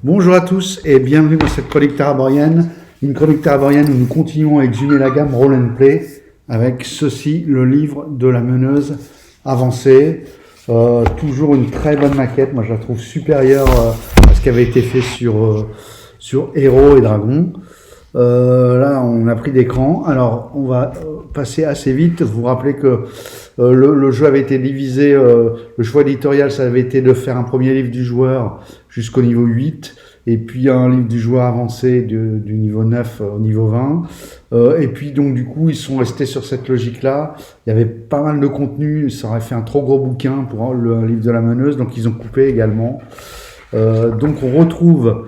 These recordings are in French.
Bonjour à tous et bienvenue dans cette chronique taraborienne. Une chronique taraborienne où nous continuons à exhumer la gamme Roll and Play avec ceci, le livre de la meneuse avancée. Toujours une très bonne maquette, moi je la trouve supérieure à ce qui avait été fait sur Héros et Dragons. Là on a pris d'écran, alors on va passer assez vite. Vous vous rappelez que le jeu avait été divisé, le choix éditorial ça avait été de faire un premier livre du joueur jusqu'au niveau 8 et puis un livre du joueur avancé du niveau 9 au niveau 20 et puis donc du coup ils sont restés sur cette logique là. Il y avait pas mal de contenu, ça aurait fait un trop gros bouquin pour le livre de la meneuse, donc ils ont coupé également. Donc on retrouve,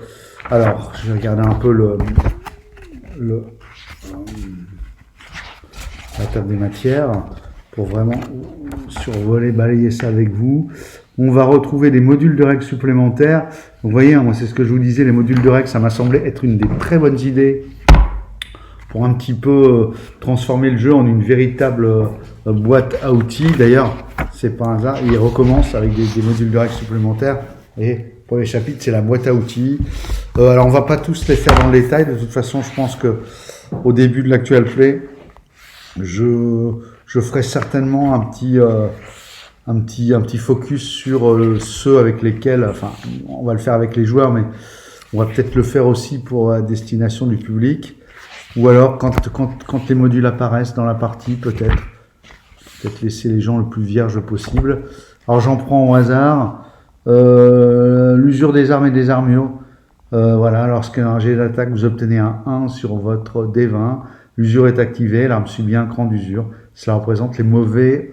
alors je vais regarder un peu la table des matières pour vraiment survoler, balayer ça avec vous. On va retrouver des modules de règles supplémentaires. Vous voyez, moi c'est ce que je vous disais, les modules de règles, ça m'a semblé être une des très bonnes idées pour un petit peu transformer le jeu en une véritable boîte à outils. D'ailleurs, c'est pas un hasard, il recommence avec des modules de règles supplémentaires. Et pour les chapitres, c'est la boîte à outils. Alors on va pas tous les faire dans le détail. De toute façon, je pense que au début de l'actual play, je ferai certainement un petit focus sur ceux avec lesquels, enfin, on va le faire avec les joueurs, mais on va peut-être le faire aussi pour la destination du public. Ou alors, quand les modules apparaissent dans la partie, peut-être laisser les gens le plus vierge possible. Alors, j'en prends au hasard. L'usure des armes et des armures. Voilà, lorsqu'un jet d'attaque, vous obtenez un 1 sur votre D20. L'usure est activée, l'arme subit un cran d'usure. Cela représente les mauvais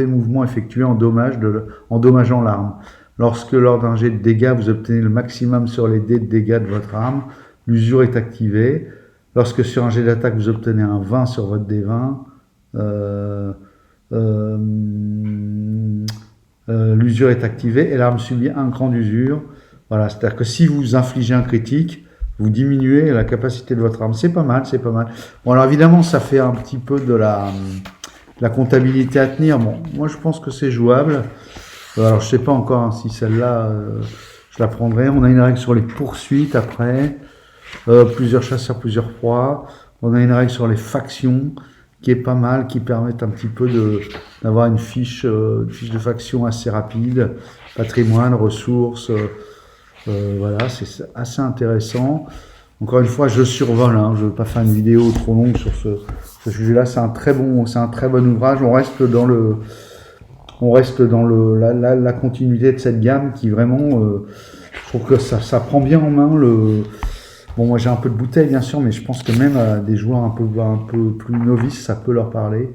mouvements effectués en dommageant l'arme. Lorsque lors d'un jet de dégâts, vous obtenez le maximum sur les dés de dégâts de votre arme, l'usure est activée. Lorsque sur un jet d'attaque, vous obtenez un 20 sur votre D20, l'usure est activée et l'arme subit un cran d'usure. Voilà, c'est-à-dire que si vous infligez un critique, vous diminuez la capacité de votre arme. C'est pas mal, c'est pas mal. Bon, alors évidemment, ça fait un petit peu de la comptabilité à tenir. Bon, moi, je pense que c'est jouable. Alors, je sais pas encore hein, si celle-là, je la prendrai. On a une règle sur les poursuites après. Plusieurs chasseurs, plusieurs proies. On a une règle sur les factions qui est pas mal, qui permettent un petit peu d'avoir une fiche de faction assez rapide. Patrimoine, ressources... voilà, c'est assez intéressant. Encore une fois, je survole, hein, je ne veux pas faire une vidéo trop longue sur ce sujet-là. C'est un très bon ouvrage. On reste dans la continuité de cette gamme qui vraiment, je trouve que ça prend bien en main Bon, moi j'ai un peu de bouteille bien sûr, mais je pense que même à des joueurs un peu plus novices, ça peut leur parler.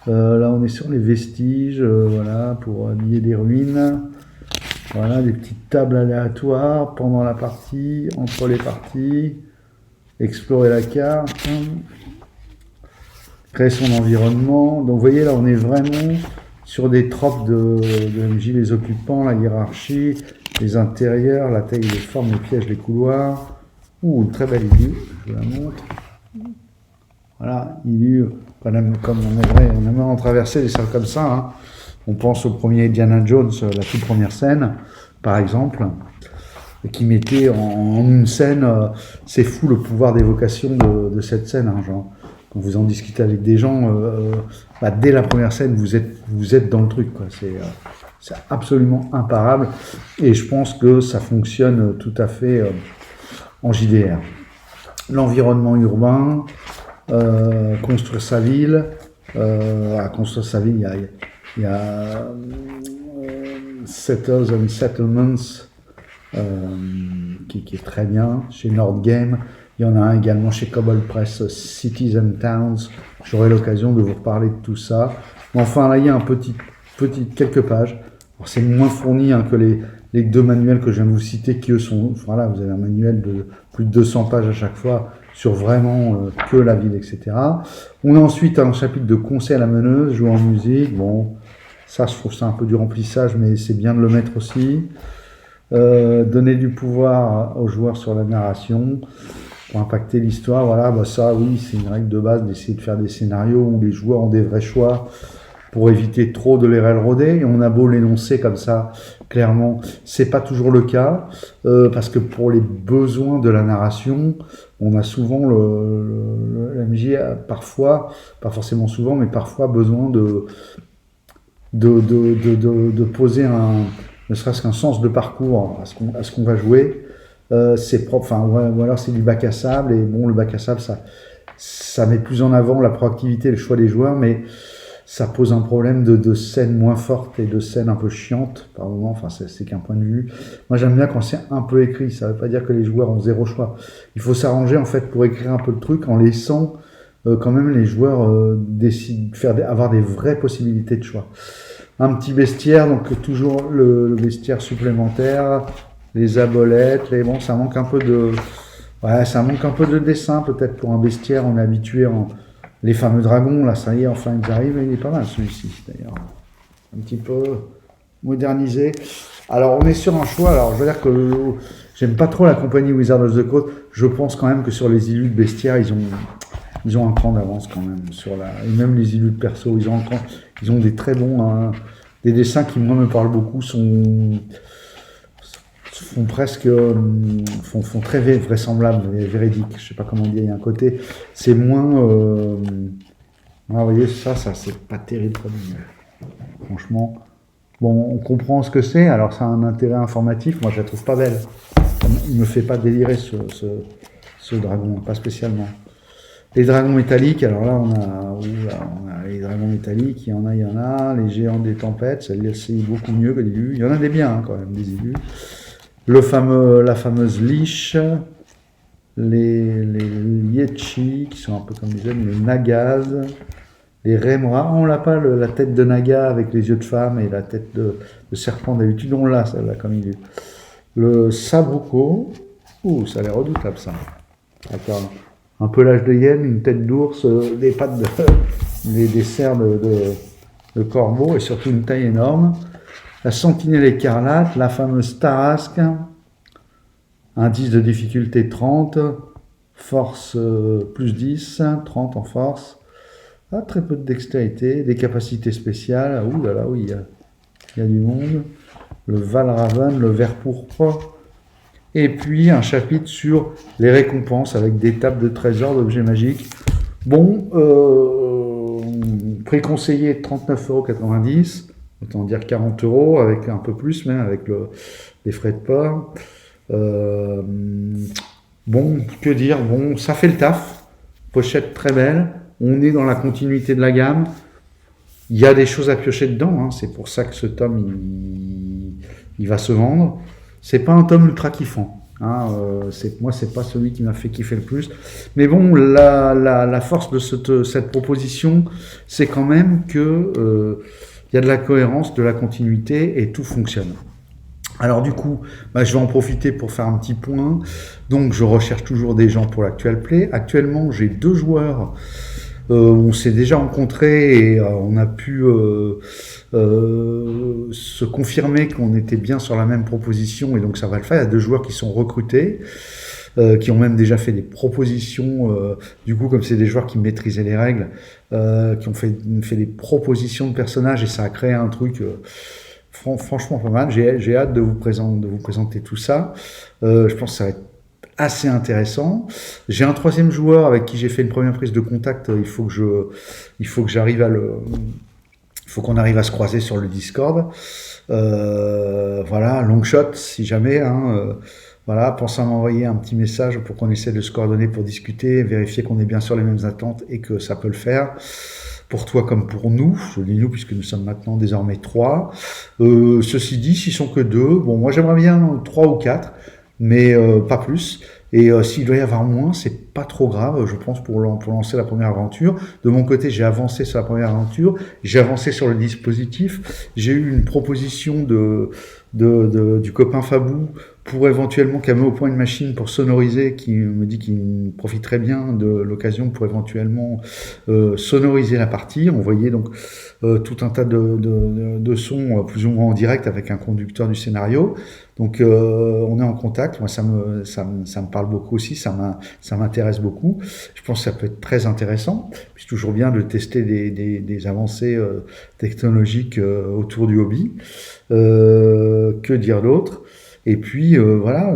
Là, on est sur les vestiges, voilà, pour habiller des ruines. Voilà, des petites tables aléatoires pendant la partie, entre les parties, explorer la carte, créer son environnement. Donc vous voyez là, on est vraiment sur des tropes de MJ, les occupants, la hiérarchie, les intérieurs, la taille, les formes, les pièges, les couloirs. Une très belle idée, je vous la montre. Voilà, comme on aimerait en traverser des salles comme ça, hein. On pense au premier Indiana Jones, la toute première scène, par exemple, qui mettait en une scène, c'est fou le pouvoir d'évocation de cette scène. Hein, genre, quand vous en discutez avec des gens, dès la première scène, vous êtes dans le truc, quoi. C'est absolument imparable. Et je pense que ça fonctionne tout à fait en JDR. L'environnement urbain, construire sa ville. À construire sa ville, il y a Settles and Settlements qui est très bien chez Nordgame. Il y en a un également chez Cobalt Press, Cities and Towns. J'aurai l'occasion de vous reparler de tout ça. Mais enfin, là, il y a quelques pages. Alors, c'est moins fourni hein, que les deux manuels que je viens de vous citer, qui eux sont... Voilà, vous avez un manuel de plus de 200 pages à chaque fois sur vraiment que la ville, etc. On a ensuite un chapitre de conseils à la meneuse, jouer en musique. Bon, ça, je trouve ça un peu du remplissage, mais c'est bien de le mettre aussi. Donner du pouvoir aux joueurs sur la narration pour impacter l'histoire. Voilà, ça, oui, c'est une règle de base d'essayer de faire des scénarios où les joueurs ont des vrais choix pour éviter trop de les railroader. Et on a beau l'énoncer comme ça, clairement, c'est pas toujours le cas, parce que pour les besoins de la narration, on a souvent la MJ a parfois, pas forcément souvent, mais parfois besoin de poser ne serait-ce qu'un sens de parcours à ce qu'on va jouer. C'est propre, enfin, ou alors c'est du bac à sable, et bon, le bac à sable, ça met plus en avant la proactivité, le choix des joueurs, mais ça pose un problème de scènes moins fortes et de scènes un peu chiantes par moment. Enfin, c'est qu'un point de vue. Moi, j'aime bien quand c'est un peu écrit. Ça veut pas dire que les joueurs ont zéro choix. Il faut s'arranger en fait pour écrire un peu le truc en laissant quand même les joueurs avoir des vraies possibilités de choix. Un petit bestiaire, donc toujours le bestiaire supplémentaire, les abolettes, bon, ça manque un peu de dessin peut-être pour un bestiaire. On est habitué les fameux dragons, là, ça y est, enfin, ils arrivent, et il est pas mal, celui-ci, d'ailleurs. Un petit peu modernisé. Alors, on est sur un choix, alors, je veux dire que j'aime pas trop la compagnie Wizard of the Coast. Je pense quand même que sur les illus de bestiaire, ils ont un cran d'avance quand même. Et même les illus de perso, ils ont des très bons, des dessins qui, moi, me parlent beaucoup, font très vraisemblable et véridique. Je sais pas comment dire, il y a un côté, c'est moins, vous voyez, ça c'est pas terrible comme franchement. Bon, on comprend ce que c'est, alors ça a un intérêt informatif, moi je la trouve pas belle. Il me fait pas délirer ce dragon, pas spécialement. Les dragons métalliques, alors là on a les dragons métalliques, il y en a, les géants des tempêtes, celle-là c'est beaucoup mieux que les élus. Il y en a des biens quand même, des élus. La fameuse liche, les Yechi, qui sont un peu comme les jeunes, les Nagas, les Remora. On l'a pas, la tête de Naga avec les yeux de femme et la tête de serpent d'habitude, on l'a celle-là comme il est. Le Sabruko, ça a l'air redoutable ça. D'accord. Un pelage de hyène, une tête d'ours, des pattes des serres de corbeau et surtout une taille énorme. La sentinelle écarlate, la fameuse Tarasque, indice de difficulté 30, force plus 10, 30 en force, très peu de dextérité, des capacités spéciales, oui, il y a du monde, le Valraven, le ver pourpre, et puis un chapitre sur les récompenses avec des tables de trésors, d'objets magiques. Bon, prix conseillé 39,90 €. Autant dire 40 €, avec un peu plus, même avec les frais de port. Bon, que dire, bon, ça fait le taf. Pochette très belle. On est dans la continuité de la gamme. Il y a des choses à piocher dedans. C'est pour ça que ce tome, il va se vendre. C'est pas un tome ultra kiffant. Moi, c'est pas celui qui m'a fait kiffer le plus. Mais bon, la force de cette proposition, c'est quand même que il y a de la cohérence, de la continuité et tout fonctionne. Alors du coup, je vais en profiter pour faire un petit point. Donc je recherche toujours des gens pour l'Actual Play. Actuellement, j'ai 2 joueurs. On s'est déjà rencontrés et on a pu se confirmer qu'on était bien sur la même proposition et donc ça va le faire. Il y a 2 joueurs qui sont recrutés. Qui ont même déjà fait des propositions, du coup comme c'est des joueurs qui maîtrisaient les règles, qui ont fait des propositions de personnages et ça a créé un truc franchement pas mal. J'ai hâte de vous présenter tout ça. Je pense que ça va être assez intéressant. J'ai un 3e joueur avec qui j'ai fait une première prise de contact. Il faut qu'on arrive à se croiser sur le Discord. Voilà, long shot si jamais. Voilà, pensez à m'envoyer un petit message pour qu'on essaie de se coordonner pour discuter, vérifier qu'on est bien sur les mêmes attentes et que ça peut le faire. Pour toi comme pour nous, je dis nous puisque nous sommes maintenant désormais 3. Ceci dit, s'ils sont que 2, bon moi j'aimerais bien 3 ou 4, mais pas plus. Et s'il doit y avoir moins, c'est pas trop grave, je pense, pour lancer la première aventure. De mon côté, j'ai avancé sur la première aventure, j'ai avancé sur le dispositif, j'ai eu une proposition du copain Fabou pour éventuellement qu'elle met au point une machine pour sonoriser, qui me dit qu'il profiterait bien de l'occasion pour éventuellement sonoriser la partie. On voyait donc tout un tas de sons plus ou moins en direct avec un conducteur du scénario. Donc on est en contact. Moi ça me parle beaucoup aussi, ça m'intéresse. m'intéresse beaucoup. Je pense que ça peut être très intéressant. C'est toujours bien de tester des avancées technologiques autour du hobby. Que dire d'autre? Et puis voilà,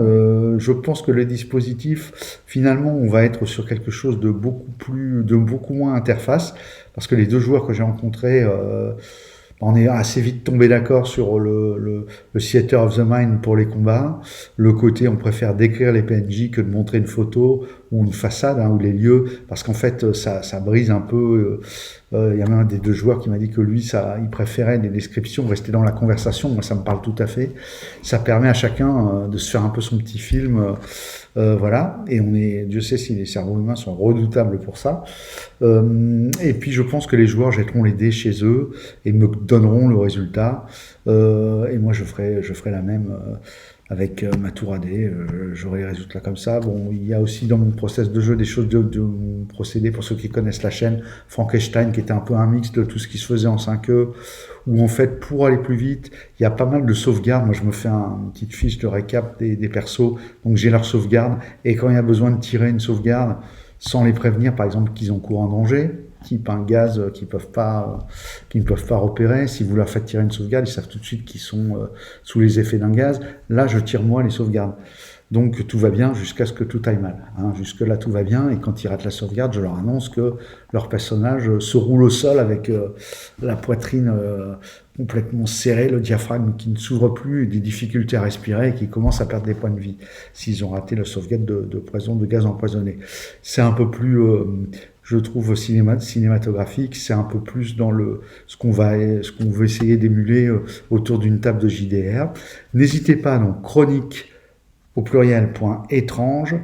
je pense que le dispositif, finalement, on va être sur quelque chose de beaucoup moins interface, parce que les deux joueurs que j'ai rencontrés, on est assez vite tombé d'accord sur le theater of the mind pour les combats. Le côté, on préfère décrire les PNJ que de montrer une photo ou une façade, ou les lieux, parce qu'en fait, ça brise un peu. Il y a même un des deux joueurs qui m'a dit que lui, il préférait des descriptions, rester dans la conversation. Moi, ça me parle tout à fait. Ça permet à chacun de se faire un peu son petit film. Voilà. Et Dieu sait si les cerveaux humains sont redoutables pour ça. Et puis, je pense que les joueurs jetteront les dés chez eux et me donneront le résultat. Et moi, je ferai la même. Avec ma tour AD, j'aurai les résultats comme ça. Bon, il y a aussi dans mon process de jeu des choses de mon procédé, pour ceux qui connaissent la chaîne, Frankenstein, qui était un peu un mix de tout ce qui se faisait en 5e, où en fait, pour aller plus vite, il y a pas mal de sauvegardes. Moi, je me fais une petite fiche de récap des persos, donc j'ai leur sauvegarde, et quand il y a besoin de tirer une sauvegarde, sans les prévenir, par exemple, qu'ils ont cours en danger, type un gaz qu'ils ne peuvent pas repérer. Si vous leur faites tirer une sauvegarde, ils savent tout de suite qu'ils sont sous les effets d'un gaz. Là, je tire moi les sauvegardes. Donc tout va bien jusqu'à ce que tout aille mal. Jusque là, tout va bien. Et quand ils ratent la sauvegarde, je leur annonce que leur personnage se roule au sol avec la poitrine complètement serrée, le diaphragme qui ne s'ouvre plus, des difficultés à respirer et qui commence à perdre des points de vie s'ils ont raté la sauvegarde de poison, de gaz empoisonné. C'est un peu plus... je trouve cinématographique, c'est un peu plus dans ce qu'on veut essayer d'émuler autour d'une table de JDR. N'hésitez pas, donc chronique au pluriel.étrange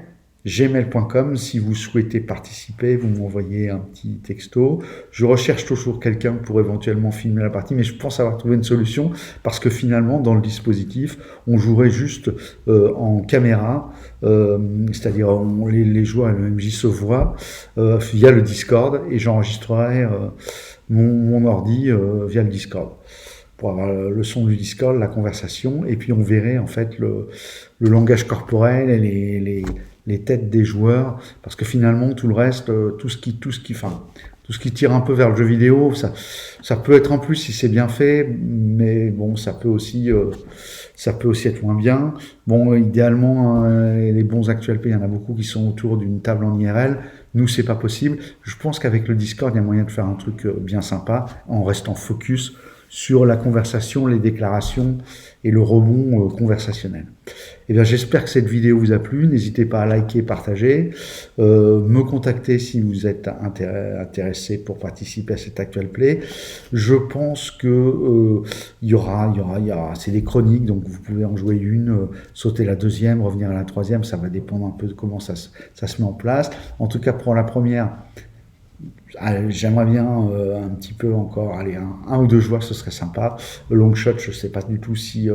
gmail.com si vous souhaitez participer, vous m'envoyez un petit texto. Je recherche toujours quelqu'un pour éventuellement filmer la partie, mais je pense avoir trouvé une solution parce que finalement dans le dispositif on jouerait juste en caméra, c'est-à-dire les joueurs et le MJ se voient via le Discord et j'enregistrerai mon ordi via le Discord pour avoir le son du Discord, la conversation, et puis on verrait en fait le langage corporel et les têtes des joueurs, parce que finalement tout le reste, tout ce qui tire un peu vers le jeu vidéo, ça peut être en plus si c'est bien fait, mais bon, ça peut aussi être moins bien. Bon, idéalement, les bons actuels P, il y en a beaucoup qui sont autour d'une table en IRL. Nous, c'est pas possible. Je pense qu'avec le Discord, il y a moyen de faire un truc bien sympa en restant focus sur la conversation, les déclarations et le rebond conversationnel. Eh bien, j'espère que cette vidéo vous a plu. N'hésitez pas à liker, partager, me contacter si vous êtes intéressé pour participer à cet Actual Play. Je pense que il y aura, c'est des chroniques, donc vous pouvez en jouer une, sauter la deuxième, revenir à la troisième. Ça va dépendre un peu de comment ça se met en place. En tout cas, pour la première, j'aimerais bien un petit peu encore, allez, un ou deux joueurs, ce serait sympa. Long shot, je sais pas du tout si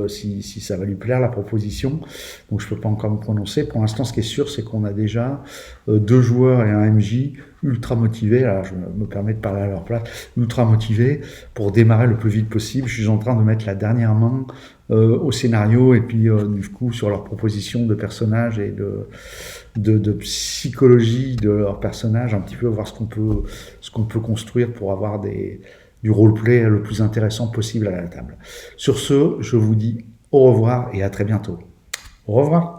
ça va lui plaire, la proposition, donc je peux pas encore me prononcer. Pour l'instant, ce qui est sûr, c'est qu'on a déjà 2 joueurs et un MJ ultra motivés, alors je me permets de parler à leur place, ultra motivés pour démarrer le plus vite possible. Je suis en train de mettre la dernière main au scénario et puis du coup sur leur proposition de personnages et de psychologie de leurs personnages, un petit peu voir ce qu'on peut construire pour avoir du roleplay le plus intéressant possible à la table. Sur ce, je vous dis au revoir et à très bientôt. Au revoir.